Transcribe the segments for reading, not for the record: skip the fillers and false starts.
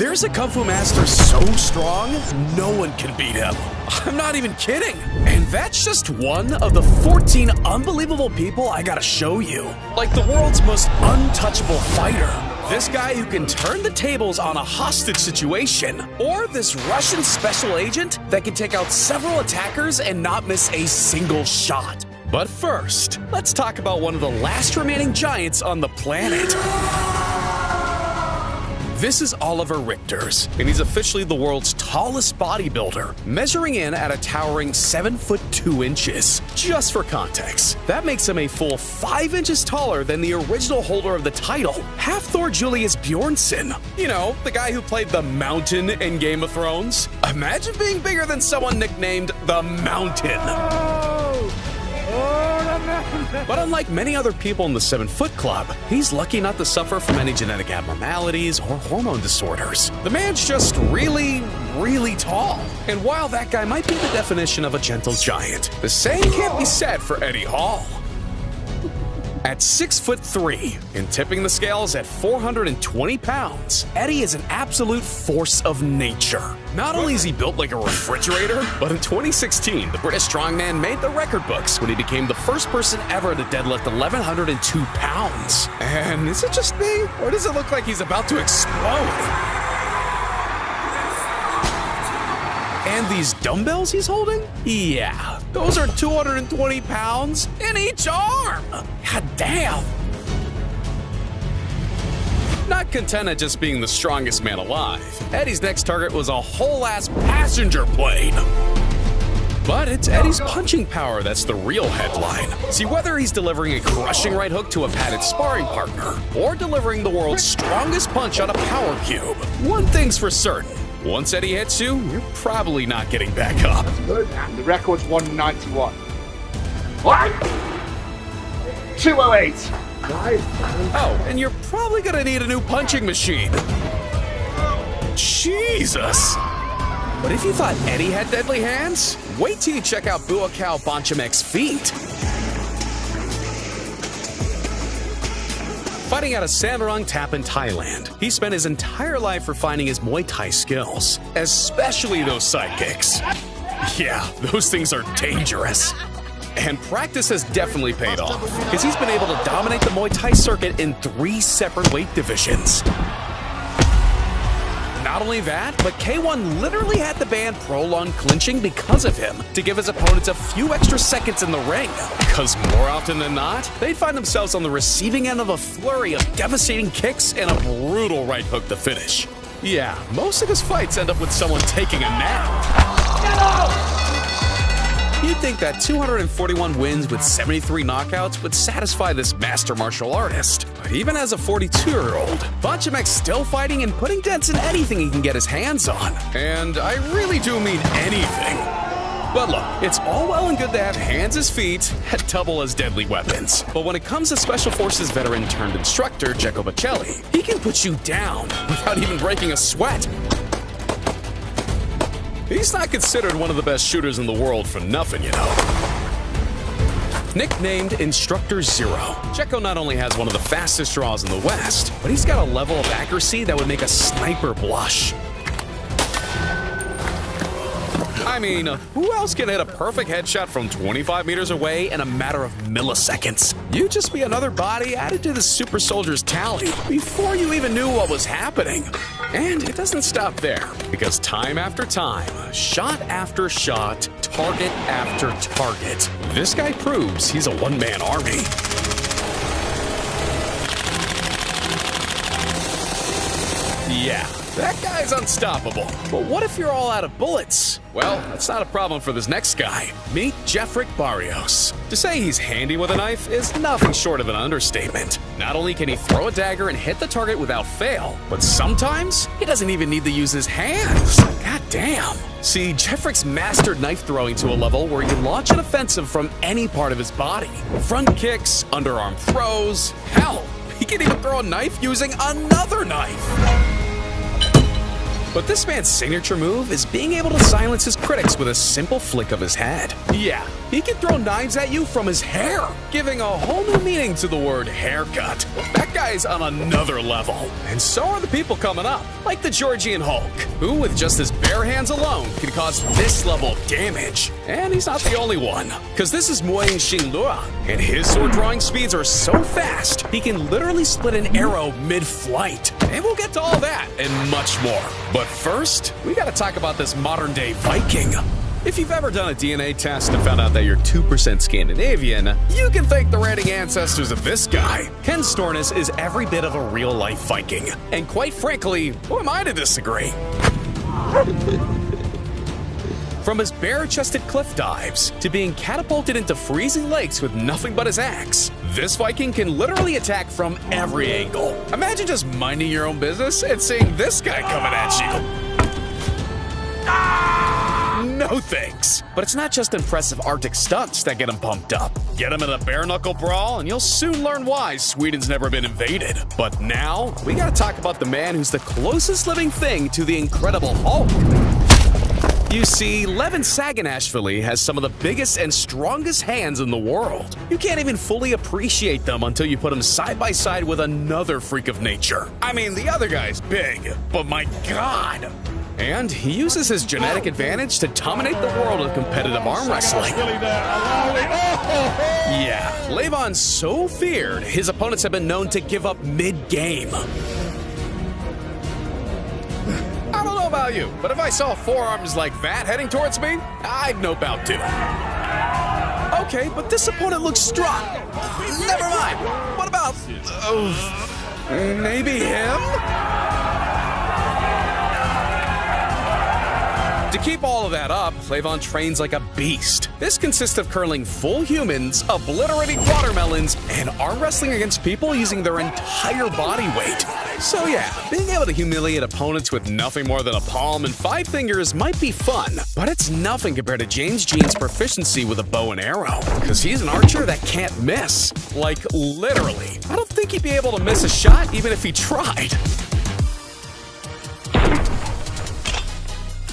There's a Kung Fu master so strong, no one can beat him. I'm not even kidding. And that's just one of the 14 unbelievable people I gotta show you. Like the world's most untouchable fighter. This guy who can turn the tables on a hostage situation. Or this Russian special agent that can take out several attackers and not miss a single shot. But first, let's talk about one of the last remaining giants on the planet. This is Oliver Richter's, and he's officially the world's tallest bodybuilder, measuring in at a towering 7 foot 2 inches. Just for context, that makes him a full 5 inches taller than the original holder of the title, Half-Thor Julius Bjornsson. You know, the guy who played the Mountain in Game of Thrones. Imagine being bigger than someone nicknamed the Mountain. But unlike many other people in the 7 Foot Club, he's lucky not to suffer from any genetic abnormalities or hormone disorders. The man's just really, really tall. And while that guy might be the definition of a gentle giant, the same can't be said for Eddie Hall. At 6'3" and tipping the scales at 420 pounds, Eddie is an absolute force of nature. Not only is he built like a refrigerator, but in 2016, the British strongman made the record books when he became the first person ever to deadlift 1,102 pounds. And is it just me, or does it look like he's about to explode? And these dumbbells he's holding? Yeah, those are 220 pounds in each arm! God damn! Not content at just being the strongest man alive, Eddie's next target was a whole-ass passenger plane. But it's Eddie's punching power that's the real headline. See, whether he's delivering a crushing right hook to a padded sparring partner, or delivering the world's strongest punch on a power cube, one thing's for certain. Once Eddie hits you, you're probably not getting back up. Good. The record's 191. What? 208. Nice. Oh, and you're probably gonna need a new punching machine. Jesus! But if you thought Eddie had deadly hands, wait till you check out Buakaw Bonchimek's feet. Fighting out of Samarang Tap in Thailand, he spent his entire life refining his Muay Thai skills, especially those side kicks. Yeah, those things are dangerous. And practice has definitely paid off, because he's been able to dominate the Muay Thai circuit in 3 separate weight divisions. Not only that, but K1 literally had the ban prolonged clinching because of him, to give his opponents a few extra seconds in the ring. Because more often than not, they'd find themselves on the receiving end of a flurry of devastating kicks and a brutal right hook to finish. Yeah, most of his fights end up with someone taking a nap. You'd think that 241 wins with 73 knockouts would satisfy this master martial artist. But even as a 42-year-old, Bonchimek's still fighting and putting dents in anything he can get his hands on. And I really do mean anything. But look, it's all well and good to have hands as feet and double as deadly weapons. But when it comes to Special Forces veteran turned instructor Jeko Bocelli, he can put you down without even breaking a sweat. He's not considered one of the best shooters in the world for nothing, you know. Nicknamed Instructor Zero, Jeko not only has one of the fastest draws in the West, but he's got a level of accuracy that would make a sniper blush. I mean, who else can hit a perfect headshot from 25 meters away in a matter of milliseconds? You'd just be another body added to the super soldier's tally before you even knew what was happening. And it doesn't stop there, because time after time, shot after shot, target after target, this guy proves he's a one-man army. Yeah, that guy's unstoppable. But what if you're all out of bullets? Well, that's not a problem for this next guy. Meet Jeffrick Barrios. To say he's handy with a knife is nothing short of an understatement. Not only can he throw a dagger and hit the target without fail, but sometimes he doesn't even need to use his hands. God damn. See, Jeffrick's mastered knife throwing to a level where he can launch an offensive from any part of his body. Front kicks, underarm throws, hell, he can even throw a knife using another knife. But this man's signature move is being able to silence his critics with a simple flick of his head. Yeah, he can throw knives at you from his hair, giving a whole new meaning to the word haircut. That guy's on another level. And so are the people coming up, like the Georgian Hulk, who with just his bare hands alone can cause this level of damage. And he's not the only one, because this is Moying Xinglua, and his sword drawing speeds are so fast, he can literally split an arrow mid-flight. And we'll get to all that and much more. But first, we gotta talk about this modern-day Viking. If you've ever done a DNA test and found out that you're 2% Scandinavian, you can thank the reigning ancestors of this guy. Ken Stornes is every bit of a real-life Viking. And quite frankly, who am I to disagree? From his bare-chested cliff dives to being catapulted into freezing lakes with nothing but his axe, this Viking can literally attack from every angle. Imagine just minding your own business and seeing this guy coming at you. No thanks. But it's not just impressive Arctic stunts that get him pumped up. Get him in a bare-knuckle brawl and you'll soon learn why Sweden's never been invaded. But now, we gotta talk about the man who's the closest living thing to the Incredible Hulk. You see, Levin Saganashvili has some of the biggest and strongest hands in the world. You can't even fully appreciate them until you put him side by side with another freak of nature. I mean, the other guy's big, but my god! And he uses his genetic advantage to dominate the world of competitive arm wrestling. Yeah, Levon's so feared, his opponents have been known to give up mid-game. I don't know about you, but if I saw forearms like that heading towards me, I'd nope out too. Okay, but this opponent looks strong. Never mind. What about... maybe him? To keep all of that up, Levon trains like a beast. This consists of curling full humans, obliterating watermelons, and arm wrestling against people using their entire body weight. So yeah, being able to humiliate opponents with nothing more than a palm and 5 fingers might be fun, but it's nothing compared to James Jean's proficiency with a bow and arrow, because he's an archer that can't miss. Like, literally. I don't think he'd be able to miss a shot even if he tried.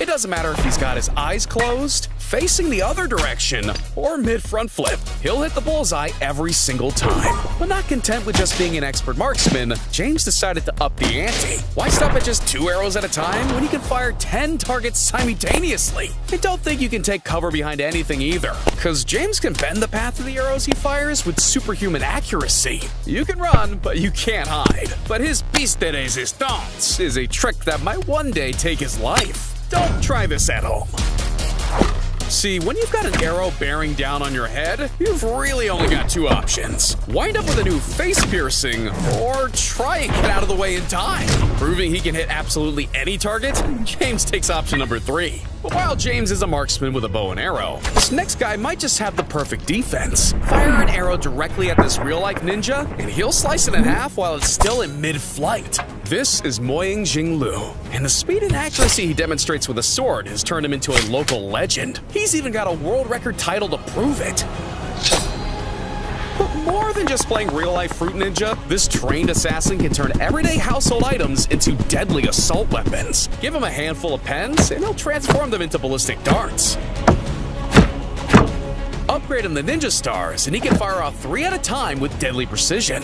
It doesn't matter if he's got his eyes closed, facing the other direction, or mid-front flip. He'll hit the bullseye every single time. But not content with just being an expert marksman, James decided to up the ante. Why stop at just 2 arrows at a time when you can fire 10 targets simultaneously? I don't think you can take cover behind anything either, because James can bend the path of the arrows he fires with superhuman accuracy. You can run, but you can't hide. But his piste de resistance is a trick that might one day take his life. Don't try this at home. See, when you've got an arrow bearing down on your head, you've really only got 2 options. Wind up with a new face piercing, or try and get out of the way in time. Proving he can hit absolutely any target, James takes option number 3. But while James is a marksman with a bow and arrow, this next guy might just have the perfect defense. Fire an arrow directly at this real-life ninja, and he'll slice it in half while it's still in mid-flight. This is Moying Xinglua, and the speed and accuracy he demonstrates with a sword has turned him into a local legend. He's even got a world record title to prove it. But more than just playing real-life Fruit Ninja, this trained assassin can turn everyday household items into deadly assault weapons. Give him a handful of pens, and he'll transform them into ballistic darts. Upgrade him the ninja stars, and he can fire off 3 at a time with deadly precision.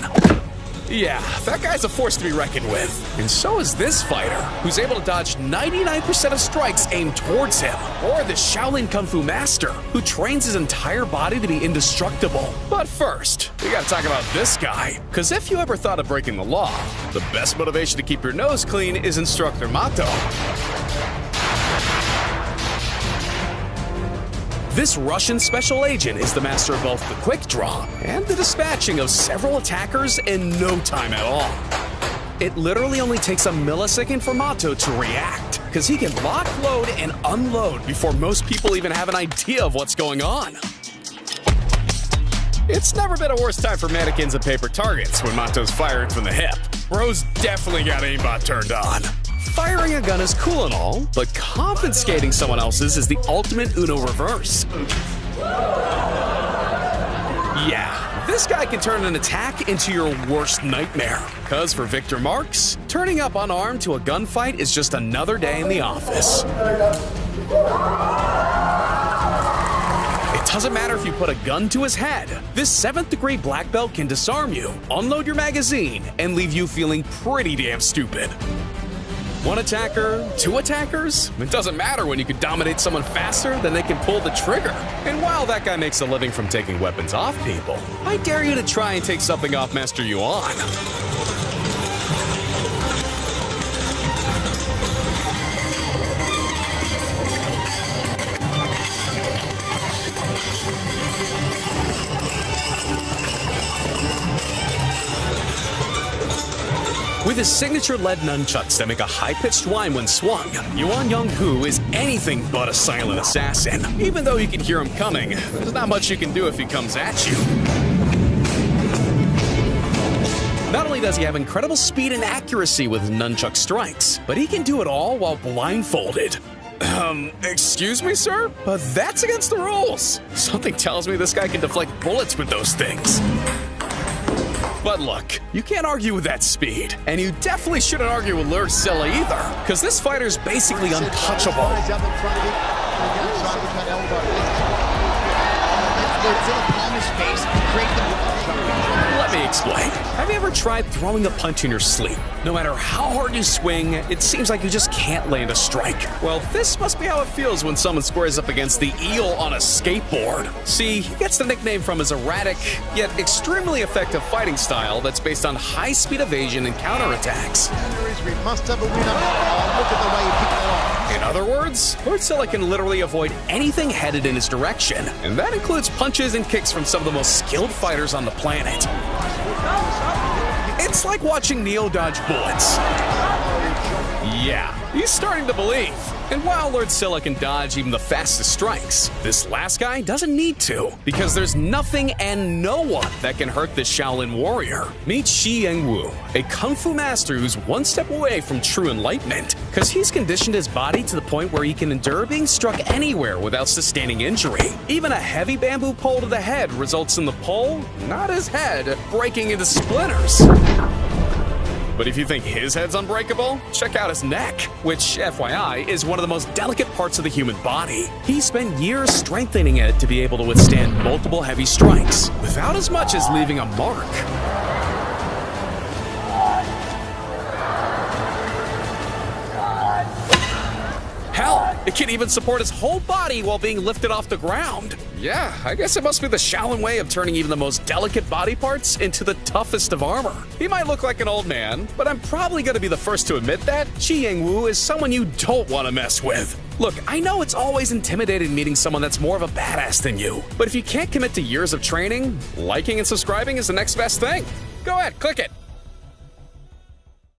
Yeah, that guy's a force to be reckoned with. And so is this fighter, who's able to dodge 99% of strikes aimed towards him. Or the Shaolin Kung Fu master, who trains his entire body to be indestructible. But first, we gotta talk about this guy. Because if you ever thought of breaking the law, the best motivation to keep your nose clean is Instructor Mato. This Russian special agent is the master of both the quick draw and the dispatching of several attackers in no time at all. It literally only takes a millisecond for Mato to react, because he can lock, load, and unload before most people even have an idea of what's going on. It's never been a worse time for mannequins and paper targets when Mato's firing from the hip. Bro's definitely got aimbot turned on. Firing a gun is cool and all, but confiscating someone else's is the ultimate Uno reverse. Yeah, This guy can turn an attack into your worst nightmare. Cause for Victor Marks, turning up unarmed to a gunfight is just another day in the office. It doesn't matter if you put a gun to his head. This 7th degree black belt can disarm you, unload your magazine, and leave you feeling pretty damn stupid. One attacker, 2 attackers? It doesn't matter when you can dominate someone faster than they can pull the trigger. And while that guy makes a living from taking weapons off people, I dare you to try and take something off Master Yuan. With his signature lead nunchucks that make a high-pitched whine when swung, Yuan Young-Hu is anything but a silent assassin. Even though you can hear him coming, there's not much you can do if he comes at you. Not only does he have incredible speed and accuracy with his nunchuck strikes, but he can do it all while blindfolded. Excuse me, sir? But that's against the rules. Something tells me this guy can deflect bullets with those things. But look, you can't argue with that speed, and you definitely shouldn't argue with Lord Silla either, because this fighter's basically untouchable. Let me explain. Have you ever tried throwing a punch in your sleep? No matter how hard you swing, it seems like you just can't land a strike. Well, this must be how it feels when someone squares up against the eel on a skateboard. See, he gets the nickname from his erratic, yet extremely effective fighting style that's based on high-speed evasion and counterattacks. We must have a winner. Oh, look at the way he picked it off. In other words, Lord Silla can literally avoid anything headed in his direction, and that includes punches and kicks from some of the most skilled fighters on the planet. It's like watching Neo dodge bullets. Yeah, he's starting to believe. And while Lord Silla can dodge even the fastest strikes, this last guy doesn't need to, because there's nothing and no one that can hurt this Shaolin warrior. Meet Shi Yangwu, a kung fu master who's one step away from true enlightenment, because he's conditioned his body to the point where he can endure being struck anywhere without sustaining injury. Even a heavy bamboo pole to the head results in the pole, not his head, breaking into splinters. But if you think his head's unbreakable, check out his neck, which, FYI, is one of the most delicate parts of the human body. He spent years strengthening it to be able to withstand multiple heavy strikes, without as much as leaving a mark. Hell, it can even support his whole body while being lifted off the ground. Yeah, I guess it must be the Shaolin way of turning even the most delicate body parts into the toughest of armor. He might look like an old man, but I'm probably gonna be the first to admit that Shi Yangwu is someone you don't want to mess with. Look, I know it's always intimidating meeting someone that's more of a badass than you, but if you can't commit to years of training, liking and subscribing is the next best thing. Go ahead, click it.